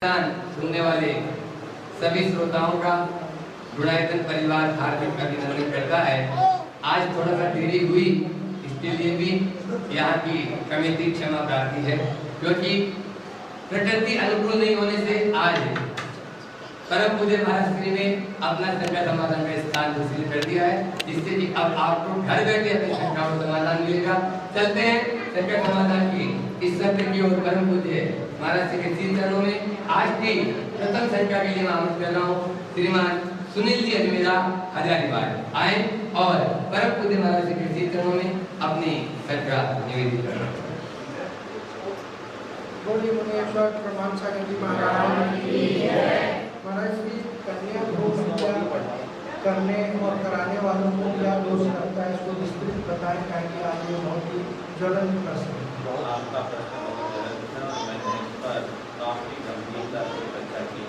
सुनने वाले सभी श्रोताओं का गुणायतन परिवार हार्दिक अभिनंदन करता है। आज थोड़ा सा देरी हुई, इसके लिए भी यहाँ की कमेटी क्षमा प्रार्थी है, क्योंकि प्रकृति अनुकूल नहीं होने से आज परम पूज्य महाराज श्री ने अपना शंका समाधान का स्थान हासिल कर दिया है, जिससे कि अब आपको घर बैठे अपनी शंका को समाधान मिलेगा। चलते हैं शंका समाधान की इस सत्र की ओर। परम पूज्य महाराज श्री के चरणों में आज की प्रथम शंका के लिए मैं आमंत्रित कर रहा हूँ श्रीमान सुनील जी अजमेरा हजारीबाग आए और परम पूज्य महाराज श्री के चरणों में अपनी शंका निवेदित करें। बोलिए मुनीश्वर प्रमाण सागर जी महाराज की जय। महाराज श्री कन्या को विद्या करने और कराने वालों को क्या दोष लगता है, इसको विस्तृत बताएं, ताकि आज ये बहुत ही ज्वलंत प्रश्न है। आपका प्रश्न बहुत ज्वलंत था, मैंने इस पर काफी गंभीरता से चर्चा की।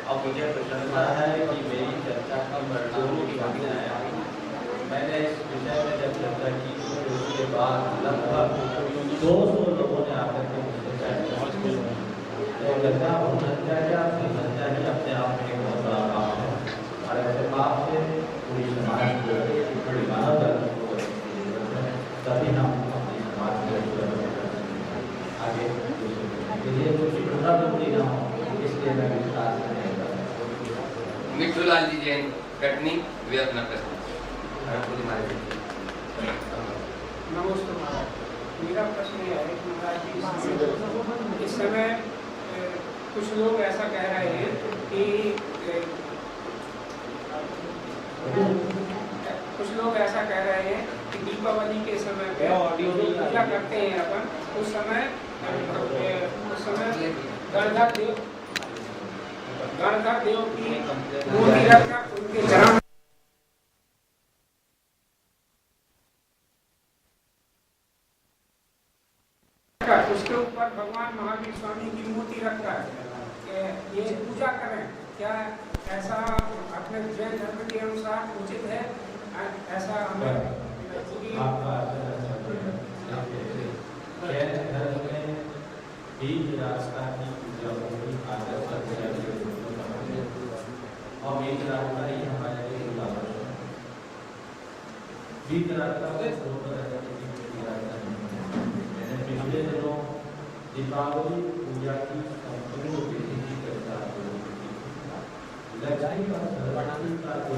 अब मुझे प्रसन्नता है कि मेरी चर्चा का परिणाम की सामने आया। मैंने इस विषय में जब चर्चा की तो उसके बाद लगभग 200 लोगों ने आकर के मुझसे चर्चा की। तो गंगा हत्या या हत्या ही अपने आप में बहुत बड़ा पाप है, और ऐसे पाप से पूरी समाज को पूरी मानव धर्म को तभी हम अपनी समाज में आगे ये कुछ पुनरावृत्ति न हो, इसलिए मैं विस्तार से नहीं करूँगा। मिठूलाल जी जैन कटनी वे अपना प्रश्न। नमस्ते महाराज, मेरा प्रश्न यह है कि महाराज इस समय कुछ लोग ऐसा कह रहे हैं कि कि दीपावली के समय पे जो पूजा करते हैं अपन, उस समय गणधर देव की मूर्ति रखकर उनके चरण उसके ऊपर भगवान महावीर स्वामी की मूर्ति रखता है, ये पूजा करें। क्या ऐसा अपने जैन धर्म के अनुसार उचित है? ऐसा हमें जैन धर्म में बीज रास्ता की पूजा होगी, आदर्श और बीज रास्ता ही हमारे लिए उदाहरण है। बीज रास्ता पिछले दिनों दीपावली पूजा की संपूर्ण विधि की चर्चा लक्ष्मी का सरस्वती का जो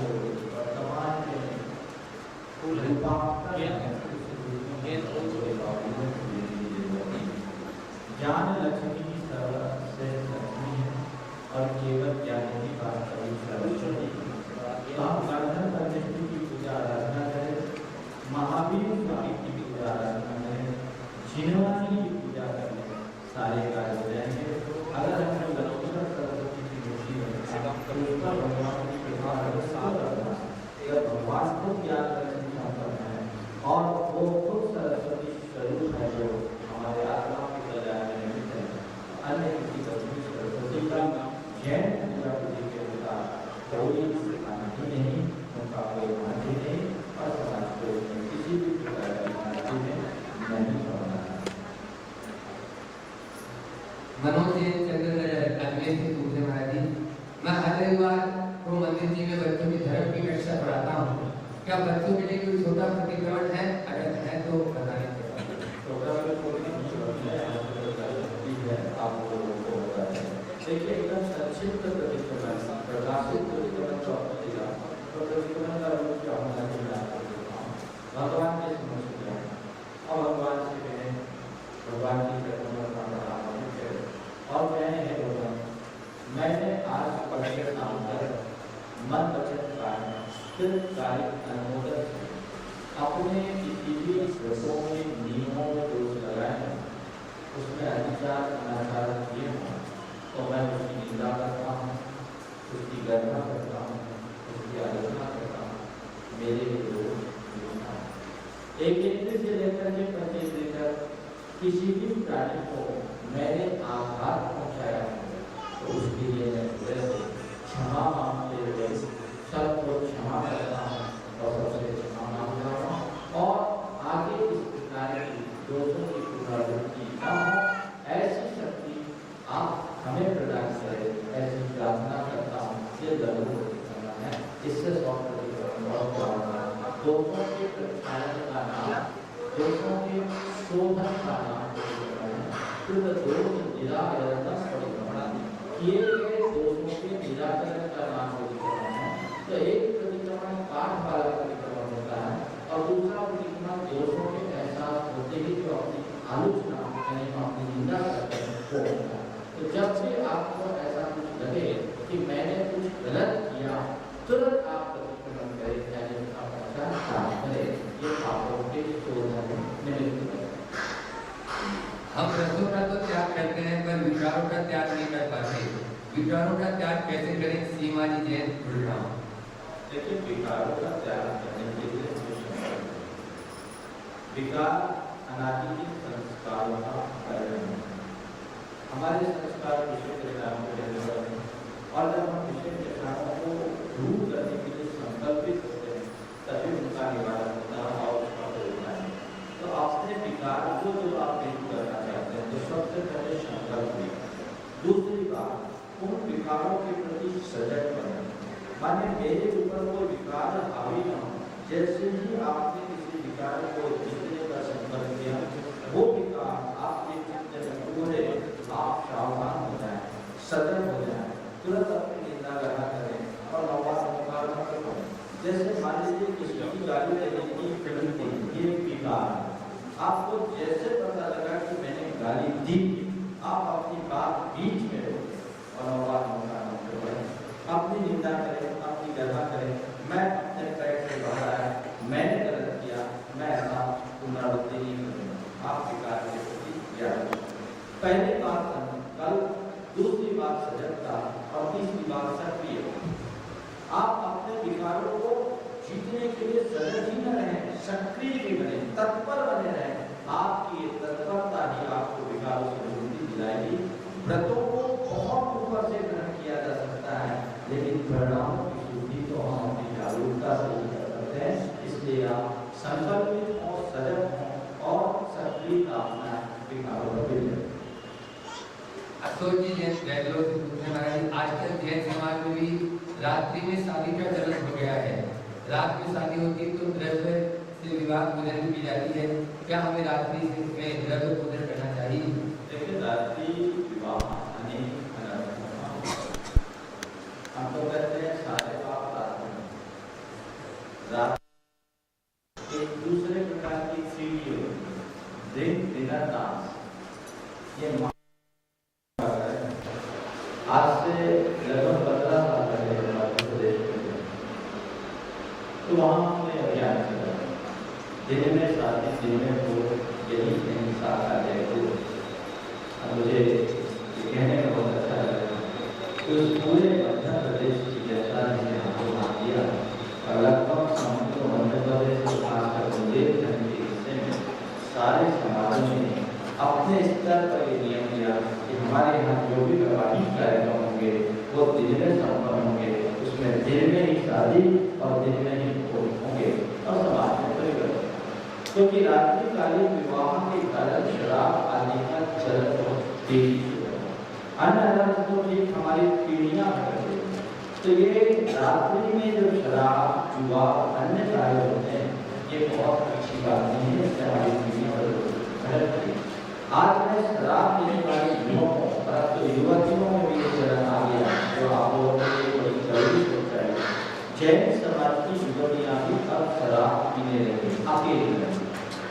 वर्तमान में ज्ञान लक्ष्मी से लक्ष्मी है और केवल ज्ञान की बात करी सरस्वती। तो हम गणधर परमेश्वरी की पूजा आराधना करें, महावीर स्वामी की पूजा आराधना करें, जिनवानी की पूजा करने सारे कार्य हो जाएंगे। अगर हम गणोत्तर सरस्वती की मूर्ति रखें, भगवान की कृपा भगवान को ज्ञान लक्ष्मी संपन्न है और वो खुद सरस्वती स्वरूप है, जो हमारे आत्मा को सजाने में निमित्त है। अन्य किसी लक्ष्मी सरस्वती का जैन पूजा विधि के अनुसार कोई मान्य नहीं, उनका कोई मान्य नहीं, और समाज को किसी भी प्रकार की मान्य नहीं होना। मनोज जैन चंद्रनगर अजमेर से पूछे महाराज जी, मैं हर रविवार को मंदिर जी में बच्चों की धर्म की कक्षा पढ़ाता हूँ, क्या बच्चों के लिए कोई छोटा प्रतिक्रमण है? अगर है तो बताइए। देखिए एकदम संक्षिप्त प्रतिक्रमण प्रकाशित प्रतिक्रमण जो आपको दिया, तो प्रतिक्रमण का रूप क्या होना चाहिए भगवान के समझ में और भगवान से कहें, भगवान की प्रतिक्रमण का और मैंने है भगवान, मैंने आज पढ़े नाम कर मन वचन प्राण सिर्फ कार्य अनुमोदन से अपने किसी भी व्रतों में नियमों में दोष लगाए हैं, उसमें अधिकार अनाचार किए हों, तो मैं उसकी निंदा करता हूँ, उसकी गणना करता हूँ, उसकी आलोचना करता हूँ। मेरे विरोध एक इंद्र से लेकर के 25 लेकर किसी भी प्राणी को मैंने आघात पहुँचाया तो उसके लिए मैं क्षमा मांगते हुए सबको क्षमा करता हूँ और सबसे क्षमा मांगता हूँ, और आगे इस प्रकार की दोषों की पुनरावृत्ति न हो, ऐसी शक्ति आप हमें प्रदान करे, ऐसी प्रार्थना करता हूँ। ये जरूर करना है, इससे 100% बहुत प्रार्थना। दोषों के प्रक्षालन का नाम, दोषों के शोधन का नाम फिर दोष निराकरण परिक्रमण, किए गए दोषों के निराकरण का नाम परिक्रमण है। तो एक परिक्रमण पाठ वाला परिक्रमण होता है और दूसरा परिक्रमण दोषों के एहसास होते ही जो अपनी आलोचना यानी अपनी निंदा करते हैं वो होता है। तो जब भी आपको ऐसा कुछ लगे कि मैंने कुछ गलत किया, तुरंत आप परिक्रमण करें यानी आप पहचान करें, ये पापों के शोधन निमित्त है। हम रसों का तो त्याग करते हैं पर विचारों का त्याग नहीं कर पाते। विचारों का त्याग कैसे करें? सीमा जी जैन गुड़गांव। देखिए, विकारों का त्याग करने के लिए विकार अनादि संस्कारों का परिणाम है। हमारे संस्कार विषय परिणामों के निर्भर हैं और जब हम विषय परिणामों को दूर करने के लिए संकल्पित होते हैं तभी उनका निवारण होता है और उसका होता है। तो अपने विकार को जो आप दूर करना चाहते हैं तो सबसे पहले संकल्प लें। दूसरी बात, उन विकारों के प्रति सजग बनें। माने मेरे ऊपर कोई विकार हावी न हो। जैसे ही आपने किसी विकार को जीतने का संकल्प किया, वो विकार आपके चित्त में पूरे आप सावधान हो जाए, सजग हो जाए, तुरंत अपनी निंदा लगा करें और नौका करो। जैसे मान लीजिए किसी की गाली देने की प्रवृत्ति, ये विकार, आपको जैसे पता लगा कि मैंने गाली दी, आप अपनी बात बीच में और अपनी निंदा करें, अपनी गधा करें, मैं अपने पैर से बाहर आया, मैंने गलत किया, मैं ऐसा पुनरावृत्ति नहीं करूँगा। आप विकार के प्रति ज्ञान। पहली बात संकल्प, दूसरी बात सजगता और तीसरी बात सक्रिय। आप अपने विकारों को जीतने के लिए सजग ही न रहें, सक्रिय भी बने, तत्पर बने रहें। आपकी तत्परता ही आपको विकारों से मुक्ति दिलाएगी। व्रतों को बहुत ऊपर से ग्रहण किया जा सकता है, लेकिन परिणामों की शुद्धि तो हम अपनी जागरूकता से ही कर सकते हैं। इसलिए आप संकल्पित और सजग हों और सक्रियता अपना विकारों को मिले। अशोक जी जैन बैंगलोर से पूछने वाले, आजकल जैन समाज में भी रात्रि में शादी का चलन हो गया है। रात में शादी होती है तो द्रव्य से विवाह पूजन की जाती है। क्या हमें रात्रि में द्रव्य पूजन करना चाहिए? देखिए, रात्रि विवाह हम तो कहते हैं सारे पाप रात में। रात एक दूसरे प्रकार की सीढ़ी दिन डिनर डांस, ये आज से लगभग 15 साल पहले मध्य प्रदेश में तो वहाँ हमने अभियान चला। दिन में शादी, दिन में तो यही हिंसा का जयपुर। मुझे कहने में बहुत अच्छा लगा कि उस पूरे मध्य प्रदेश की जनता ने हमको मान दिया और लगभग समझो मध्य प्रदेश के खासकर बुंदेलखंड के हिस्से में सारे समाजों ने अपने स्तर पर ये नियम लिया कि हमारे यहाँ जो भी वैवाहिक कार्यक्रम होंगे वो दिन में संपन्न होंगे, उसमें दिन में ही शादी और दिन में ही भोज होंगे और समाज में परिवर्तन। क्योंकि रात्रिकालीन विवाह के कारण शराब आदि का चलन बहुत तेजी से अन्य अनर्थ तो ठीक हमारी पीढ़ियां भटक गई। तो ये रात्रि में जो शराब, जुआ, अन्य कार्य होते हैं, ये बहुत अच्छी बात नहीं है, इससे हमारी पीढ़ियां भटक गई। आज मैं शराब पीने वाले युवाओं और तो युवतियों में भी ये चलन आ गया जो आप लोगों के लिए बड़ी जरूरी सोच रहे हैं। जैन समाज की युवतियां भी अब शराब पीने लगी, अकेले।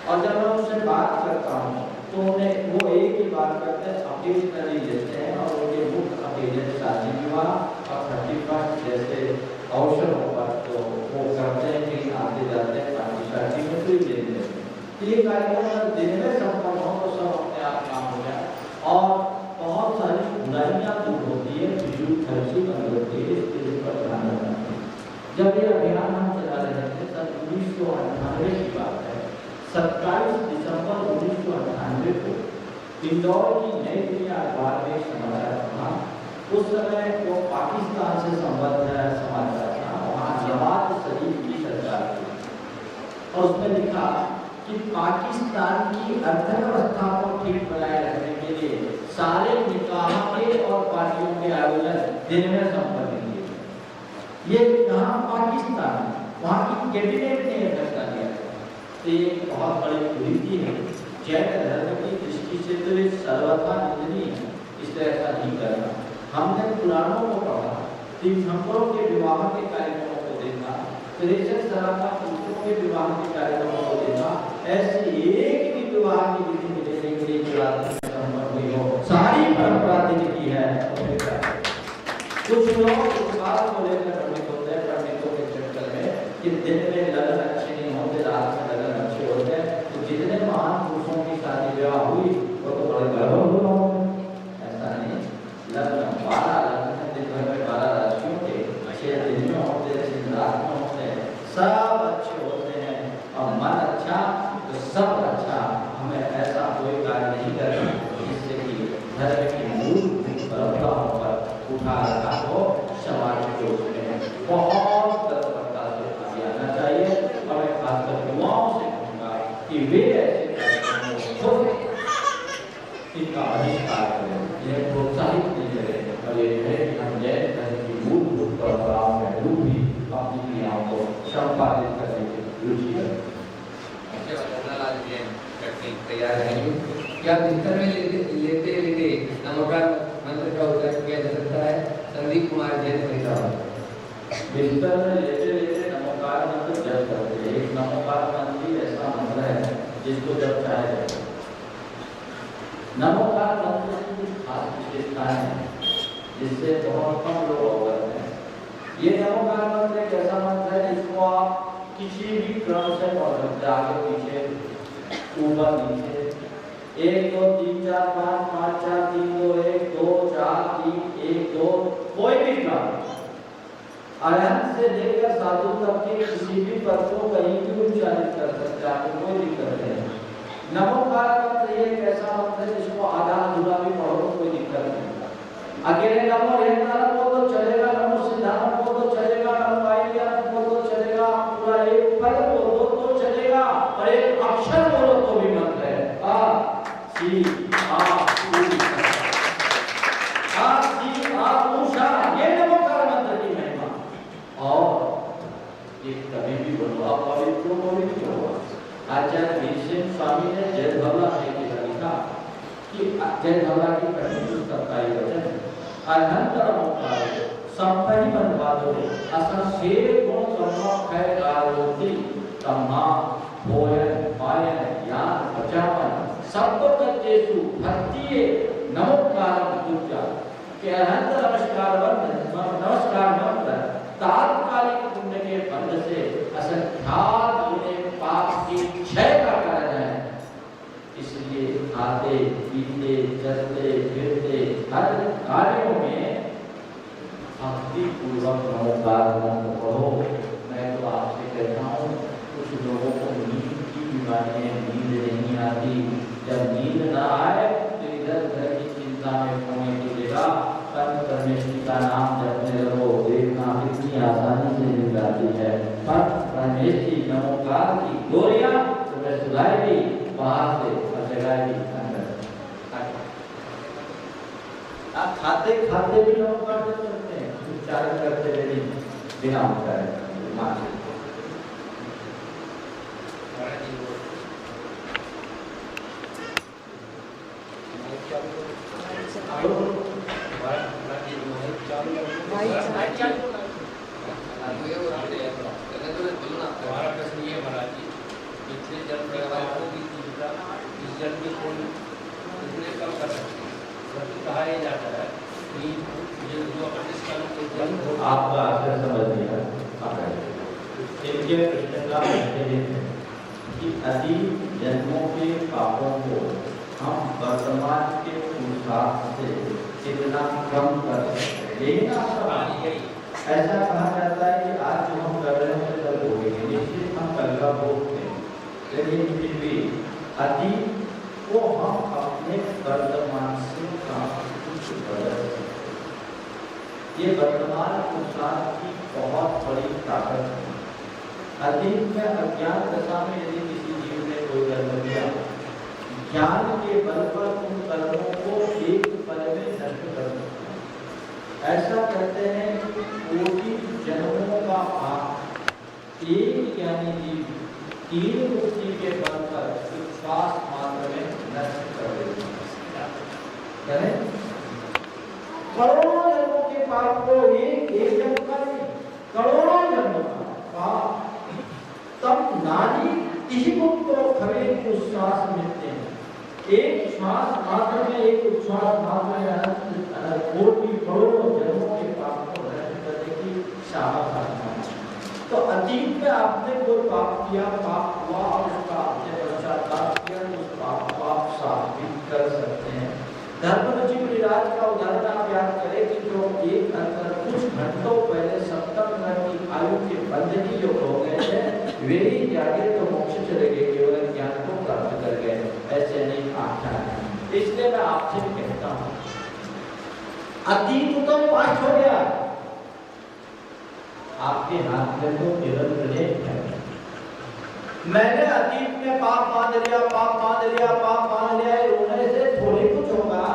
और जब मैं उनसे बात करता हूँ तो उन्हें वो एक ही बात करते हैं, अकेले लेते हैं और उनके मुख्य अकेले शादी विवाह और 31 जैसे अवसरों पर तो वो करते हैं कि आते जाते हैं पार्टी शादी में कोई ले लेते हैं। ये कार्यक्रम दिन में संपन्न हो तो सब अपने आप काम हो जाए और बहुत सारी बुराइयां दूर होती है, फिजूल खर्ची बंद होती है। इसके ऊपर ध्यान रखना है। जब ये अभियान हम चला रहे थे सन 1998 की बात है, 27 दिसंबर 1998 को इंदौर की नई दुनिया अखबार में समाचार था। उस समय वो पाकिस्तान से संबद्ध समाचार था, वहाँ नवाज शरीफ की सरकार थी और उसमें लिखा कि पाकिस्तान की अर्थव्यवस्था को ठीक बनाए रखने के लिए सारे निकाह के और पार्टियों के आयोजन दिन में संपन्न किए। ये यहाँ पाकिस्तान, वहाँ की कैबिनेट ने यह फैसला किया। तो ये बहुत बड़ी कुरीति है जैन धर्म की दृष्टि से, तो ये सर्वथा निंदनीय है। इस तरह का नहीं करना। हमने पुराणों को पढ़ा, तीर्थंकरों के विवाह के कार्यक्रमों को देखा, त्रिशत सराफा पुरुषों के विवाह के कार्यक्रमों को देखा, ऐसे एक भी विवाह की विधि मिलने के लिए जो संभव हुई हो, सारी परंपरा दिन की है। कुछ लोग इस बात को लेकर भ्रमित होते हैं, पंडितों के चक्कर में, कि दिन में लगन अच्छे नहीं होते, रात में लगन अच्छे होते हैं। तो जितने महान पुरुषों की शादी विवाह हुई वो तो बड़े गर्व होंगे। ऐसा नहीं, लगन 12 लगन दिन भर में 12 राशियों के 6 दिन में होते, 6 रात में होते, सब अच्छे होते हैं। और मन अच्छा तो सब अच्छा। हमें ऐसा कोई कार्य नहीं करना जिससे कि धर्म की मूल परंपराओं पर उठा रखा हो। समाज के उसमें बहुत तत्परता से आगे आना चाहिए। और मैं खासकर युवाओं से कहूँगा कि वे ऐसे कार्यक्रमों को इनका बहिष्कार करें, इन्हें प्रोत्साहित नहीं करें। और ये है कि हम जैन धर्म की मूलभूत परंपराओं में डूबी अपनी क्रियाओं को संपादित करने की रुचि है। तैयार है क्या बिस्तर में लेते लेते नमोकार मंत्र का उच्चारण किया जा सकता है? संदीप कुमार जैन फरीदाबाद। बिस्तर में लेते लेते नमोकार मंत्र जप करते हैं। एक नमोकार मंत्र ऐसा मंत्र है जिसको जब चाहे जाए। नमोकार मंत्र की कुछ खास विशेषताएं हैं जिससे बहुत कम लोग अवगत हैं। ये नमोकार मंत्र एक ऐसा मंत्र है जिसको आप किसी भी क्रम से पढ़ सकते हैं, आगे पीछे ऊपर नीचे, 1 2 3 4 5 5 4 3 2 1 2 4 3 1 2, कोई भी क्रम अरहंत से लेकर साधु तक के किसी भी पद को कहीं भी उच्चारित कर सकते हैं, आपको कोई दिक्कत नहीं। नमोकार मंत्र एक ऐसा मंत्र है जिसको आधा अधूरा भी पढ़ो तो कोई दिक्कत नहीं। अकेले नमो रहता हो तो चलेगा, नमो सिद्धांत हो तो चलेगा, नमो आइडिया हो तो चलेगा, पूरा एक पद बोलो तो चलेगा, और एक अक्षर बोलो तो भी मंत्र है। आ सी आ उ आ सी आ उ शा, ये नमोकार मंत्र की महिमा। और एक कभी भी बोलो आप पवित्र हो। आचार्य भीष्म स्वामी ने जय भवला में लिखा कि जय भवला की पहली पुस्तक का ये वचन अनंतर नमोकार संपहि बनवादो असन से गुण सम्मोख है गारोति तम्मा भोजन पायन ज्ञान प्रचापन सब तत्तेषु भक्तिये नमोकार पूजा के अनंत नमस्कार मंत्र तात्कालिक पुण्य के बंध से असंख्यात पाप की क्षय का कारण है। इसलिए खाते पीते चलते फिरते हर कार्यों में भक्ति पूर्वक नमोकार मंत्र पढ़ो। मैं तो आपसे कहता हूँ, कुछ लोगों को नींद की बीमारी है, नींद नहीं आती। जब नींद ना आए तो इधर उधर की चिंता में खोने की जगह परमेश्वर का नाम जपने लगो, देखना कितनी आसानी से मिल जाती है। पर परमेश्वर नमोकार की गोरियां तुम्हें सुलाएगी बाहर से और जगाएगी अंदर। आप खाते खाते भी नमोकार जप सकते हैं, उच्चारण करते हुए बिना उच्चारण करते। हमारा प्रश्न ये महाराज जी, पिछले जल प्रवाहों की तीव्रता इस जल के कोण कितने कम कर सकते हैं? जबकि कहा यह जाता है कि ये जो अपने के जल आपका आंसर समझ लिया। इनके प्रश्न का कि अतीत जन्मों के पापों को हम वर्तमान के पुरुषार्थ से कितना कम कर सकते हैं। लेकिन ऐसा कहा जाता है कि आज जो हम कर रहे हैं कल भोगेंगे, निश्चित हम कल का भोगते हैं। लेकिन फिर भी अतीत को हम अपने वर्तमान से कुछ बदल सकते हैं। ये वर्तमान पुरुषार्थ की बहुत बड़ी ताकत है। अतीत में अज्ञान दशा में यदि किसी जीव ने कोई कर्म किया, ज्ञान के बल पर उन कर्मों को एक पल में नष्ट कर दो। ऐसा कहते हैं कि कोटि जन्मों का पाप एक यानी जीव 3 मुक्ति के बल पर श्वास मात्र में नष्ट कर देता है। करोड़ों जन्मों के पाप को एक जन्म का नहीं, करोड़ों जन्मों का पाप तब नारी तिहिमुक्त तो खबे को श्वास मिलते हैं। एक श्वास मात्र में, एक उच्छ्वास मात्र में कोटि करोड़ों जन्मों के पाप को नष्ट करने की सामर्थ्य है। तो अतीत में आपने कोई पाप किया, पाप हुआ और उसका आपने पश्चाताप किया, उस पाप को आप साफ भी कर सकते हैं। धर्मरुचि गिरिराज का उदाहरण आप याद करें कि जो एक अंतर कुछ घंटों पहले सप्तम नर की आयु के बंधनी जो हो गए थे, वे ही जागे तो मोक्ष चले गए, केवल ज्ञान को प्राप्त कर गए। ऐसे नहीं आख्या है। इसलिए मैं आपसे कहता हूँ, अतीत तो पास हो गया, आपके हाथ में तो केवल प्रेम है। मैंने अतीत में पाप बांध लिया, पाप बांध लिया, पाप बांध लिया, रोने से थोड़ी कुछ होगा।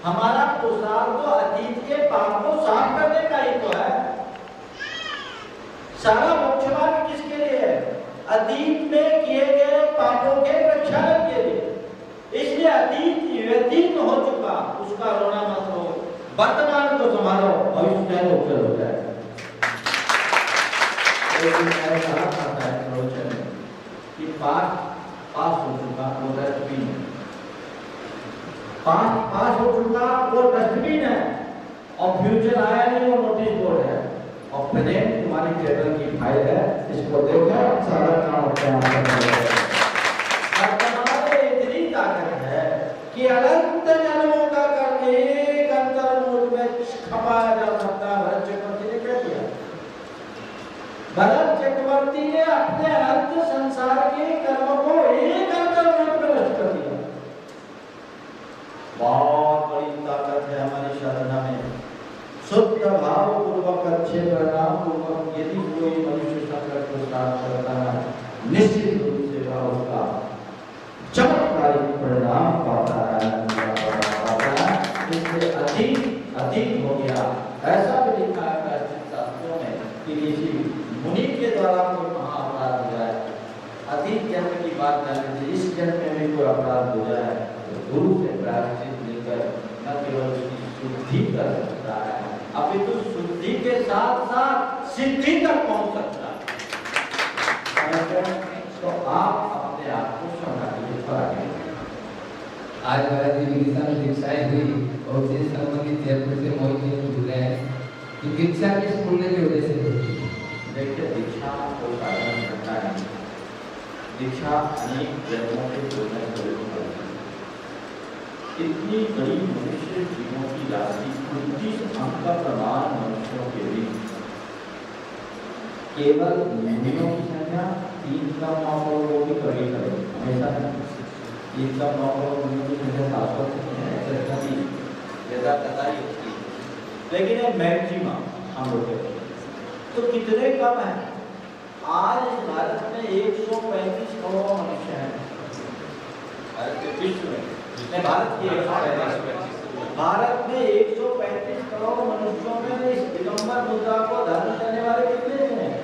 हमारा पुरुषार्थ तो अतीत के पाप को साफ करने का ही तो है। सारा मोक्ष मार्ग किसके लिए है? अतीत में किए गए पापों के प्रक्षालन के लिए। इसलिए अतीत व्यतीत हो चुका, उसका रोना मत हो, वर्तमान को संभालो, भविष्य में उज्जवल हो जाएगा। कि पास हो चुका वो डस्टबिन है, पास हो चुका वो डस्टबिन है, और फ्यूचर आया नहीं वो नोटिस बोर्ड है, और प्रेजेंट तुम्हारी टेबल की फाइल है, इसको देखो सारा काम अपने आप करेगा। इतनी ताकत है कि अनंत जन्मों का कर्म एक अंतर्मुख में खपाया जा सकता है। भरत चक्रवर्ती ने क्या किया? भरत चक्रवर्ती ने अपने अनंत संसार के कर्म को एक अंतर्मुख में नष्ट कर दिया। बहुत बड़ी ताकत है हमारी साधना में। शुद्ध भाव पूर्वक अच्छे परिणाम पूर्वक यदि कोई मनुष्य संकट को प्राप्त करता है, निश्चित रूप से वह उसका चमत्कारिक परिणाम पाता है। इससे अधिक हो गया। ऐसा भी लिखा है प्राचीन शास्त्रों में कि किसी मुनि के द्वारा कोई महाअपराध हो जाए, अतीत जन्म की बात जाने से इस जन्म में भी कोई अपराध हो जाए तो गुरु से प्रायश्चित लेकर न केवल उसकी शुद्धि कर सकता है, अपितु शुद्धि के साथ साथ सिद्धि तक पहुंच सकता है। तो आप अपने आप को संभालिए। आज महाराज जी की दिशा में दीक्षाएं हुई और उससे संबंधित जयपुर से मोहित जी जुड़ रहे हैं कि दीक्षा किस पुण्य की वजह से होती है? देखिए, दीक्षा को साधन करना है। दीक्षा अनेक जन्मों के जोड़ने से होती है। इतनी बड़ी मनुष्य जीवों की राशि 29 अंक का प्रमाण मनुष्यों के बीच केवल मुनियों की संख्या 3 का 9 लोगों की कभी करें हमेशा 3 का 9 मुनियों की संख्या 700 है, ज्यादा कताई होती है, लेकिन ये मैक्सिमम हम लोग तो कितने कम है? आज इस भारत में 135 करोड़ मनुष्य हैं। भारत के विश्व में जितने भारत की 135 भारत में 135 करोड़ मनुष्यों में इस दिगंबर मुद्रा को धारण करने वाले कितने हैं?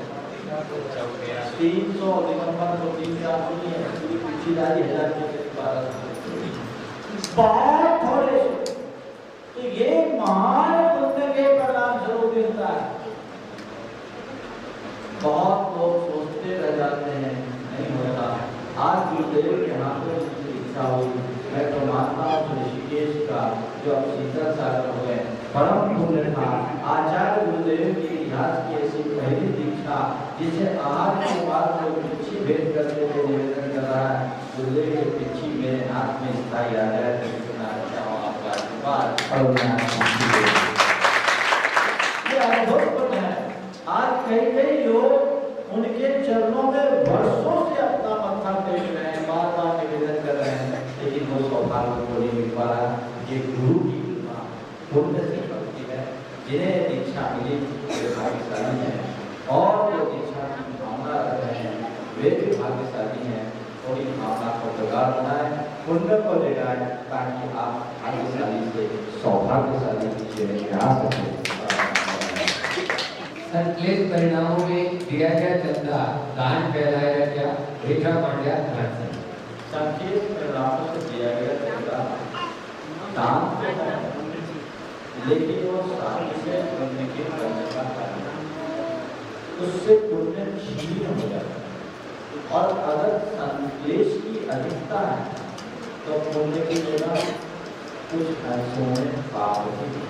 300 दिगंबर को 300 नहीं है, पूरी पिछली 1000 के बहुत थोड़े। तो ये महान पुण्य के परिणाम स्वरूप मिलता है। बहुत लोग सोचते रह जाते हैं, नहीं होता। आज गुरुदेव के हाथों से इच्छा हुई, मैं तो मानता हूँ ऋषिकेश का जो अब शीतल सागर हो गए परम पुण्य था। आचार्य गुरुदेव के इतिहास की ऐसी पहली दीक्षा जिसे आज के बाद लोग पिछी भेंट करते हुए निवेदन कर रहा है, गुरुदेव के पिछी मेरे हाथ में स्थायी आ जाए तो कितना अच्छा हो आपका आशीर्वाद। ये अद्भुत है। आज कई लोग उनके चरणों में वर्षों से अपना मत्था टेक रहे हैं, बार बार निवेदन कर रहे हैं, लेकिन वो सौभाग्य को नहीं मिल पा रहा। ये गुरु की कृपा पुण्य से भक्ति है। जिन्हें दीक्षा मिली वे भाग्यशाली हैं, और जो दीक्षा की भावना रख रहे हैं वे भी भाग्यशाली हैं। थोड़ी भावना को प्रगाढ़ बनाए। पुण्य को देना है ताकि आप भाग्यशाली से सौभाग्यशाली जीवन में आ सके। संकलित परिणामों में दिया गया चंदा दान कहलाएगा क्या? रेखा पांड्या ध्यान से। संकेत परिणामों से दिया गया चंदा दान तो है, लेकिन वो सारे से पुण्य के करने का कारण उससे पुण्य क्षीण हो जाता है। और अगर संकलेश की अधिकता है तो पुण्य की जगह कुछ अंशों में पाप होती है।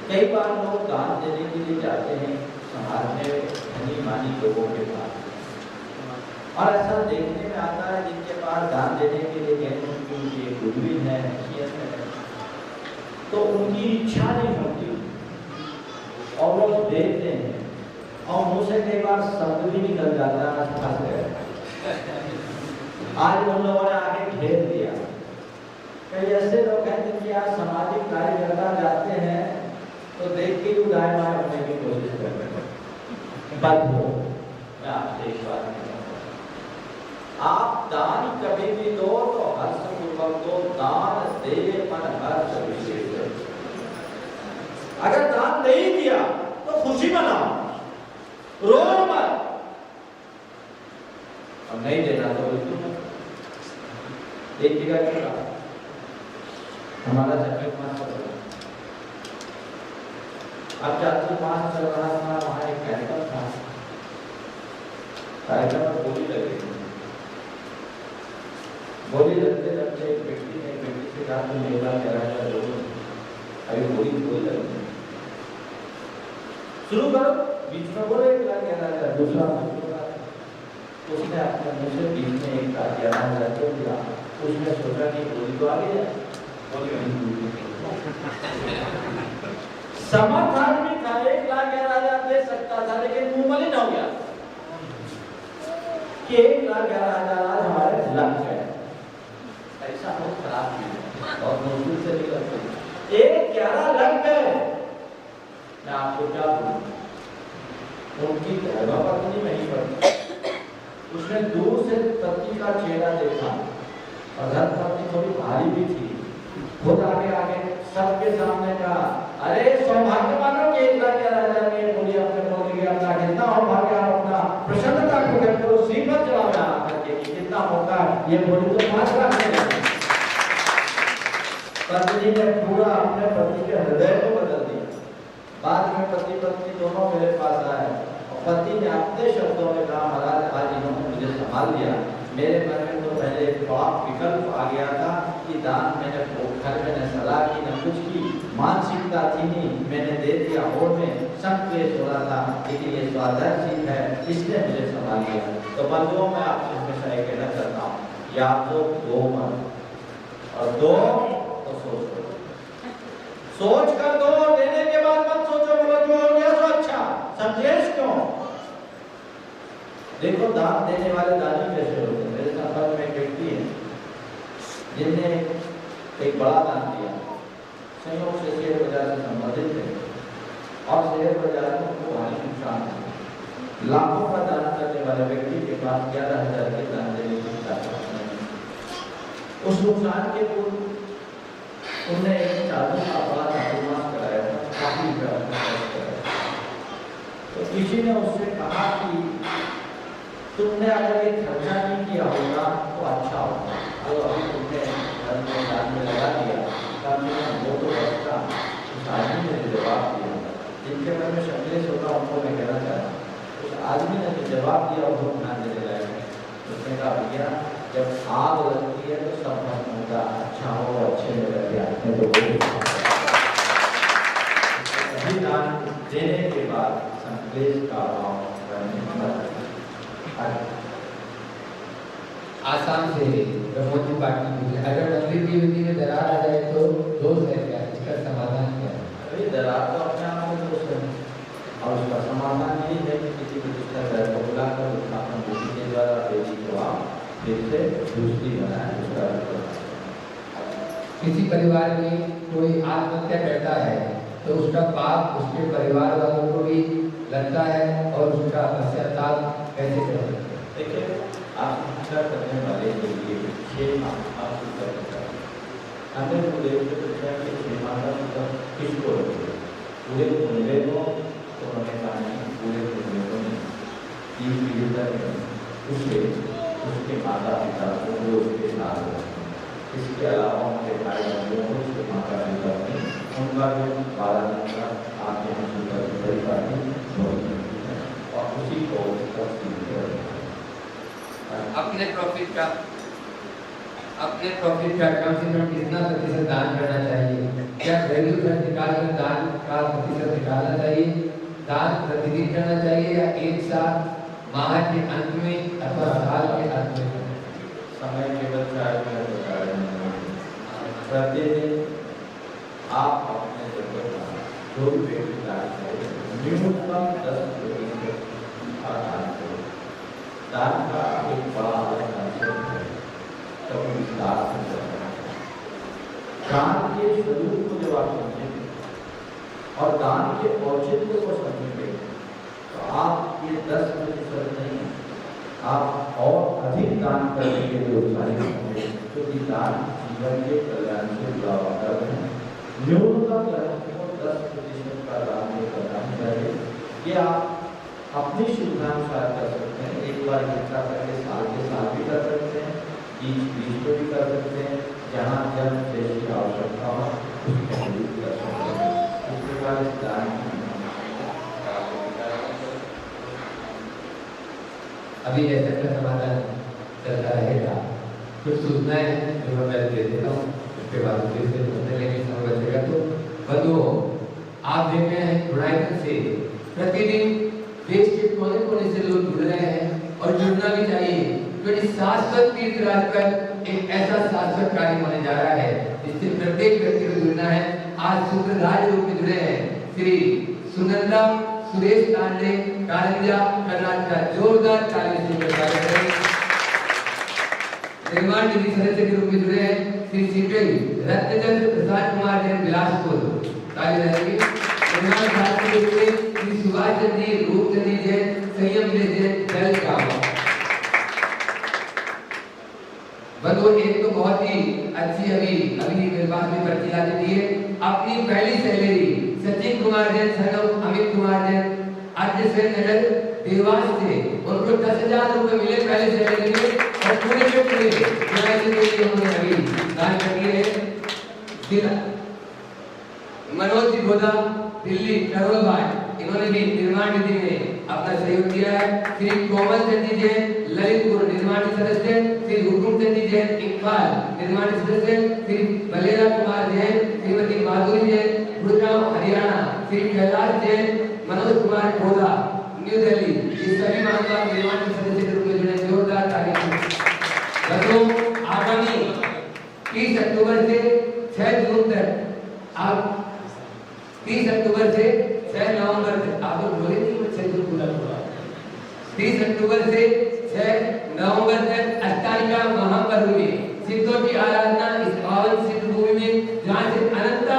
कई बार लोग दान देने के लिए जाते हैं समाज में धनी मानी लोगों के पास, और ऐसा देखने में आता है जिनके पास दान देने के लिए गए क्योंकि उनकी गुडविल है, हैसियत है, तो उनकी इच्छा नहीं होती और वो देते हैं और मुंह से कई बार शब्द भी निकल जाता है, फंस गए। आज उन लोगों ने आगे घेर दिया। कई ऐसे लोग हैं जिनके आज सामाजिक कार्यकर्ता जाते हैं तो देख के ही दाएं बाएं होने की कोशिश करते हैं। बंद हो। मैं आपसे एक बात कहूँगा, आप दान कभी भी दो तो हर्षपूर्वक दो। दान दे मन हर्ष विशेष। अगर दान नहीं दिया तो खुशी मनाओ, रो मत, और नहीं देना तो बिल्कुल मत। एक जगह क्या हमारा चतुर्मास चल रहा है, अब चतुर्मास चल रहा था, वहाँ एक कार्यक्रम था, कार्यक्रम में बोली लगी। बोली लगते लगते एक व्यक्ति ने एक व्यक्ति से कहा तुम योगा कह रहा है, अभी बोली बोली लगी शुरू करो। बीच में बोले एक बार कह रहा है, दूसरा उसने अपने मुंह से बीच में एक बार कह रहा है, उसने सोचा कि बोली तो आगे जाए। समर्थ आदमी था, 1,11,000 दे सकता था, लेकिन मुंह मलिन हो गया कि 1,11,000 आज हमारे लग गए। ऐसा बहुत खराब चीज है और मुश्किल से निकलते 1,11 लग गए। मैं आपको क्या बोलूं, उनकी धर्मपत्नी नहीं पड़ी, उसने दूर से पति का चेहरा देखा और धर्मपत्नी थोड़ी भारी भी थी। खुद आगे आगे सबके सामने कहा, अरे सौभाग्य मानो कि 1,11,000 में बोली अपने बोली के अपना कितना हो भाग्य, आप अपना प्रसन्नता को व्यक्त करो, श्रीमत चढ़ाओ यहाँ करके कि कितना मौका ये बोली तो 5 लाख में। पत्नी ने पूरा अपने पति के हृदय को बदल दिया। बाद में पति पत्नी दोनों मेरे पास आए और पति ने अपने शब्दों में कहा, महाराज आज इन्होंने मुझे संभाल लिया। मेरे मन में तो पहले एक बड़ा विकल्प आ गया था कि दान मैंने घर मैंने सलाह की न कुछ की, मानसिकता थी नहीं, मैंने दे दिया और में संक्लेश हो रहा था, लेकिन ये स्वाध्याय सीख है, इसने मुझे संभाल लिया। तो बंधुओं मैं आपसे हमेशा ये कहना चाहता हूँ, या तो दो मत और दो तो सोच कर दो, देने के बाद मत सोचो बोलो जो हो गया तो अच्छा, संदेश क्यों? देखो दान देने वाले दानी कैसे होते हैं। मेरे संपर्क में एक व्यक्ति है जिनने एक बड़ा दान दिया, संयोग से शेयर बाजार से संबंधित है और शेयर बाजार में उनको भारी नुकसान है। लाखों का दान करने वाले व्यक्ति के पास 11,000 के दान देने की ताकत नहीं। उस नुकसान के पूर्व उन्हें एक चादर का बड़ा चतुर्मास कराया था, काफी तो किसी ने उससे कहा कि तुमने अगर ये खर्चा नहीं किया होगा तो अच्छा होगा, तो अभी तुमने घर में दान में लगा दिया, कम से कम वो तो बचता। उस आदमी ने जवाब दिया, जिनके मन में संदेश होगा उनको मैं कहना चाहता हूँ, उस आदमी ने जो जवाब दिया वो ध्यान देने लायक है। उसने कहा भैया जब आग लगती है तो सब भस्म होता, अच्छा हो अच्छे में लग गया तो दान देने के बाद संदेश का अभाव आसाम से प्रमोद जी पाटिल पूछे, अगर मंदिर की विधि में दरार आ जाए तो दोष है क्या, इसका समाधान क्या है? अभी दरार तो अपने आप में दोष है और उसका समाधान यही है कि किसी प्रतिष्ठा घर को बुलाकर उत्थापन विधि के द्वारा देवी को आप फिर से दूसरी बनाए, उसका किसी परिवार में कोई आत्महत्या करता है तो उसका पाप उसके परिवार वालों को भी लगता है और उसका पश्चाताप कैसे कर सकते हैं? देखिए आत्महत्या करने वाले के लिए 6 आपकी करना चाहिए। अन्य पूरे पूछा कि 6 माता मतलब किसको रखे, पूरे कुंडे को तो उन्होंने कहा नहीं, पूरे कुंडे को नहीं, 3 पीढ़ी तक उसे उसके माता पिता को वो उसके साथ रखें। इसके अलावा उनके भाई बंधुओं को उसके माता पिता ने उनका जो 12 दिन का आप यहाँ सुपर परिवार और उसी को अपने प्रॉफिट का कम से कम कितना प्रतिशत दान करना चाहिए? क्या घरेलू खर्च निकालकर दान का प्रतिशत निकालना चाहिए? दान प्रतिदिन करना चाहिए या एक साथ माह के अंत में अथवा साल के अंत में? समय केवल 4 मिनट बता रहे हैं। प्रतिदिन आप अपने जरूरत जो भी व्यक्ति दान करें न्यूनतम 10% का दान करें। दान का एक बड़ा अलग कंसेप्ट है, तो विस्तार से चलना है। दान के स्वरूप को जब आप समझेंगे और दान के औचित्य को समझेंगे तो आप ये 10% नहीं, आप और अधिक दान करने के लिए उत्साहित होंगे, क्योंकि दान जीवन के कल्याण से जुड़ा हुआ कर्म है। न्यूनतम 10% का दान करना चाहिए। ये आप अपनी सुविधानुसार कर सकते हैं, एक बार इकट्ठा करके साल के साल भी कर सकते हैं, बीच में भी कर सकते हैं, जहाँ जब जैसी आवश्यकता हो उसके अनुरूप कर सकते हैं। इस प्रकार इस दान अभी ऐसा का समाधान चलता रहेगा। कुछ सूचनाएं जो मैं पहले दे देता हूँ, उसके बाद फिर से सुनने लेंगे, समय बचेगा तो। बंधुओं, आप देख रहे हैं गुणायतन से प्रतिदिन देश के कोने कोने से लोग जुड़ रहे हैं और जुड़ना भी चाहिए, क्योंकि शाश्वत तीर्थ राज पर एक ऐसा शाश्वत कार्य होने जा रहा है जिससे प्रत्येक व्यक्ति को जुड़ना है। आज सूत्रधार रूप में जुड़े हैं श्री सुनंदा सुरेश तांडे कारंजा कर्नाटक। जोरदार ताली से स्वागत है। निर्माण निधि सदस्य के रूप में जुड़े हैं श्री सीटेल रत्नचंद्र प्रसाद कुमार जैन बिलासपुर। ताली रहेगी। निर्माण साथी के रूप में श्री सुभाष चंद्र जी रूपचंद जी जैन संयम जैन जलगांव। बंधुओं, एक तो बहुत ही अच्छी अभी मेरे पास में पर्ची ला देती है। अपनी पहली सैलरी सचिन कुमार जैन सनम अमित कुमार जैन आद्य नगर देवास से उनको 10,000 रुपए मिले पहले सैलरी में, और पूरे के पूरे उन्होंने अभी दान कर दिए हैं। मनोज जी गोदा दिल्ली करोल बाग, इन्होंने भी निर्माण निधि में अपना सहयोग दिया है। श्री कोमल चंद जी जैन ललितपुर निर्माण सदस्य, श्री हुकुम चंद जी जैन इकबाल निर्माण सदस्य, श्री बलेरा कुमार जैन, श्रीमती माधुरी जैन गुड़गांव हरियाणा, श्री कैलाश जैन, मनोज कुमार गोदा न्यू दिल्ली। ये सभी महानुभाव निर्माण सदस्य के रूप में जुड़े। जोरदार ताली। बच्चों, आगामी 30 अक्टूबर से 6 जून तक आप 30 अक्टूबर से 6 नवंबर तक आप लोग बोले नहीं, 6 जून पूरा हुआ। 30 अक्टूबर से 6 नवंबर तक अष्टालिका महापर्व में सिद्धों की आराधना इस पावन सिद्ध भूमि में, जहाँ से अनंत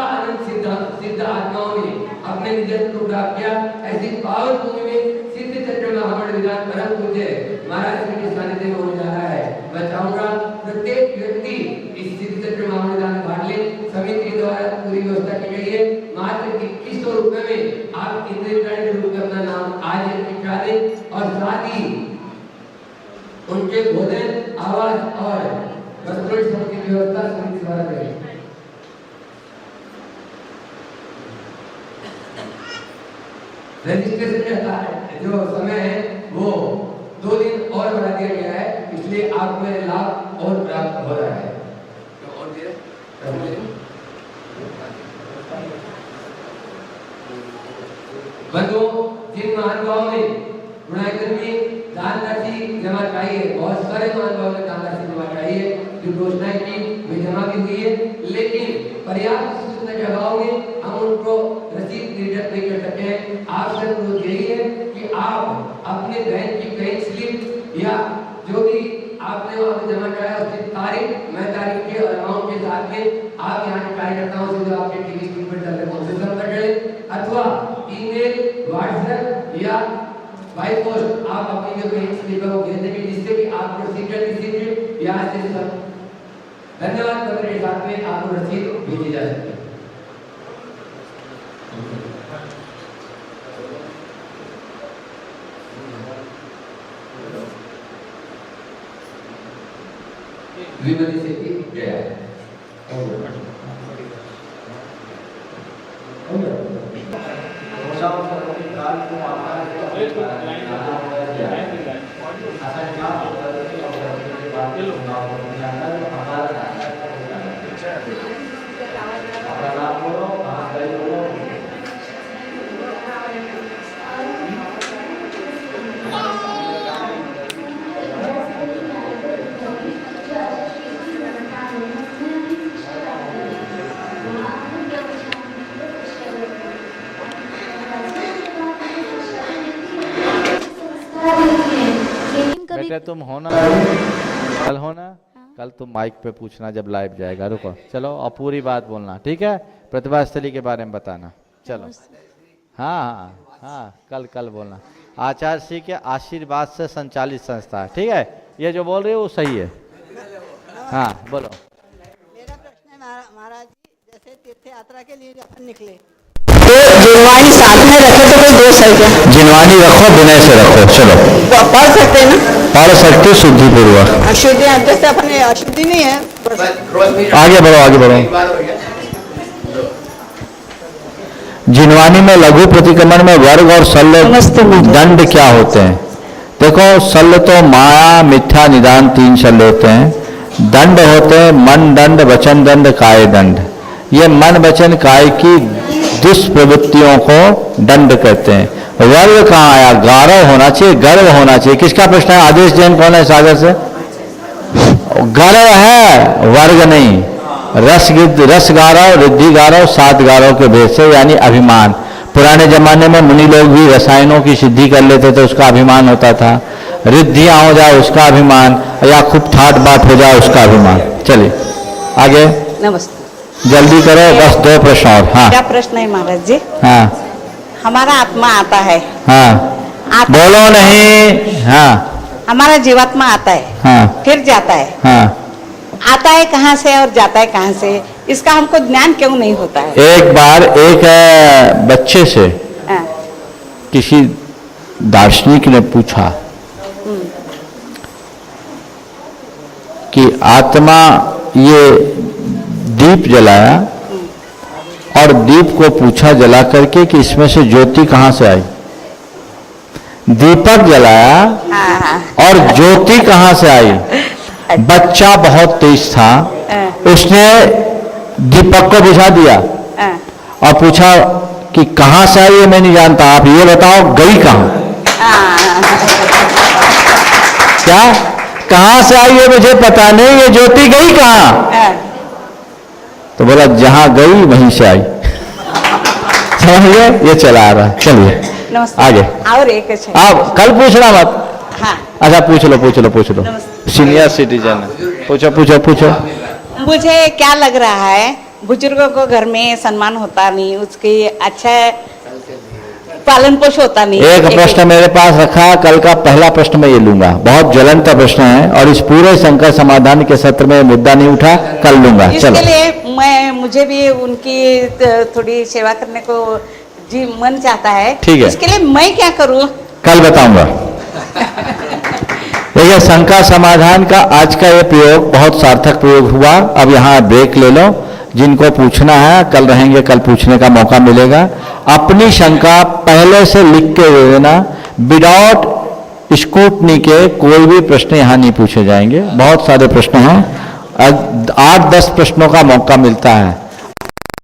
सिद्ध आत्माओं ने अपने निजत्व को प्राप्त किया, ऐसी पावन भूमि में सिद्ध चक्र महामंडल विधान परम पूज्य महाराज जी के सानिध्य में होने जा रहा है। मैं चाहूंगा प्रत्येक व्यक्ति इस सिद्ध चक्र महामंडल विधान में भाग ले। समिति द्वारा पूरी व्यवस्था की गई है। मात्र 2100 रुपए में आप इंद्रियकरण के रूप में अपना नाम आज लिखा दें, और साथ ही उनके भोजन आवास और वस्त्रों की व्यवस्था समिति द्वारा करें। रजिस्ट्रेशन का जो समय है वो 2 दिन और बढ़ा दिया गया है, इसलिए आपको लाभ और प्राप्त हो रहा है। और बंधुओं, जिन महानुभावों ने गुणायतन में दान राशि जमा कराई है, बहुत सारे महानुभावों ने दान राशि जमा कराई है, जो घोषणाएं की वे जमा भी हुई है, लेकिन पर्याप्त सूचना के अभाव में हम उनको रसीद निर्गत नहीं कर सकते हैं। आपसे अनुरोध यही है कि आप अपने बैंक की बैंक स्लिप या जो भी आपने वहाँ पे जमा कराया उसकी तारीख, मैं तारीख के और अमाउंट के साथ में आप यहाँ के कार्यकर्ताओं से जो आपके टीवी स्क्रीन पर चल रहे हैं उनसे संपर्क करें, अथवा ईमेल, व्हाट्सएप या बाय पोस्ट आप अपनी जो बैंक स्लिप है वो भेज देंगे, जिससे कि आपको सीक्रेट यहाँ से सब धन्यवाद पत्र के साथ में आपको रसीद भेजी जा सकती है। विमति से भी गया है। बेटे तुम हो ना, कल हो ना, कल तुम माइक पे पूछना जब लाइव जाएगा। रुको, चलो और पूरी बात बोलना, ठीक है? प्रतिभा स्थली के बारे में बताना। चलो, हाँ हाँ हाँ, कल बोलना। आचार्य श्री के आशीर्वाद से संचालित संस्था है, ठीक है? ये जो बोल रही हो वो सही है। हाँ बोलो। मेरा प्रश्न है महाराज जी, जैसे तीर्थ यात्रा के लिए अपन निकले तो जिनवानी साथ में रखे तो कोई दोष है क्या? जिनवानी रखो, विनय से रखो। चलो पढ़ सकते हैं ना? पढ़ सकते, शुद्धि पूर्वक। अशुद्धि जैसे अपने अशुद्धि नहीं है। आगे बढ़ो, आगे बढ़ो। जिनवानी में लघु प्रतिक्रमण में वर्ग और शल्य दंड क्या होते हैं? देखो, शल्य तो माया मिथ्या निदान 3 शल्य होते हैं। दंड होते हैं मन दंड, वचन दंड, काय दंड। ये मन वचन काय की दुष्प्रवृत्तियों को दंड कहते हैं। वर्ग कहाँ आया? गारव होना चाहिए, गर्व होना चाहिए। किसका प्रश्न है? आदेश जैन कौन है सागर से? गर्व है, वर्ग नहीं। रस गारव, रिद्धि गारव, 7 गारव के भेद से, यानी अभिमान। पुराने जमाने में मुनि लोग भी रसायनों की सिद्धि कर लेते थे, उसका अभिमान होता था। रिद्धियां हो जाए उसका अभिमान, या खूब ठाट बाट हो जाए उसका अभिमान। चलिए आगे। नमस्ते। जल्दी करो, बस 2 प्रश्न और। हाँ, क्या प्रश्न है महाराज जी? हाँ हमारा आत्मा आता है। हाँ, बोलो नहीं। हाँ, हमारा जीवात्मा आता है, हाँ, फिर जाता है। हाँ। आता है कहाँ से और जाता है कहाँ से, इसका हमको ज्ञान क्यों नहीं होता है? एक बार एक बच्चे से हाँ, किसी दार्शनिक ने पूछा कि आत्मा, ये दीप जलाया और दीप को पूछा जला करके कि इसमें से ज्योति कहाँ से आई। दीपक जलाया हाँ, और ज्योति कहाँ से आई। बच्चा बहुत तेज था, उसने दीपक को बुझा दिया हाँ, और पूछा कि कहाँ से आई, ये मैं नहीं जानता, आप ये बताओ गई कहाँ। क्या? कहाँ से आई ये मुझे पता नहीं, ये ज्योति गई कहाँ? तो बोला जहां गई वहीं से आई। समझिए, ये चला आ रहा है। चलिए नमस्ते। आगे। और एक है। आप कल पूछना मत। हाँ, अच्छा पूछ लो। नमस्ते। सीनियर सिटीजन है, पूछो। मुझे क्या लग रहा है, बुजुर्गों को घर में सम्मान होता नहीं, उसकी अच्छा पालन पोष होता नहीं। एक प्रश्न मेरे पास रखा, कल का पहला प्रश्न मैं ये लूंगा। बहुत ज्वलंत प्रश्न है और इस पूरे संकट समाधान के सत्र में मुद्दा नहीं उठा, कल लूंगा। चलो। इसके लिए मुझे भी उनकी थोड़ी सेवा करने को जी मन चाहता है। ठीक है। इसके लिए मैं क्या करूं? कल बताऊंगा। देखिए, शंका समाधान का आज का ये प्रयोग बहुत सार्थक प्रयोग हुआ। अब यहाँ ब्रेक ले लो, जिनको पूछना है कल रहेंगे, कल पूछने का मौका मिलेगा। अपनी शंका पहले से लिख के दे देना, विदाउट स्क्रूटनी के कोई भी प्रश्न यहाँ नहीं पूछे जाएंगे। बहुत सारे प्रश्न हैं, 8-10 प्रश्नों का मौका मिलता है।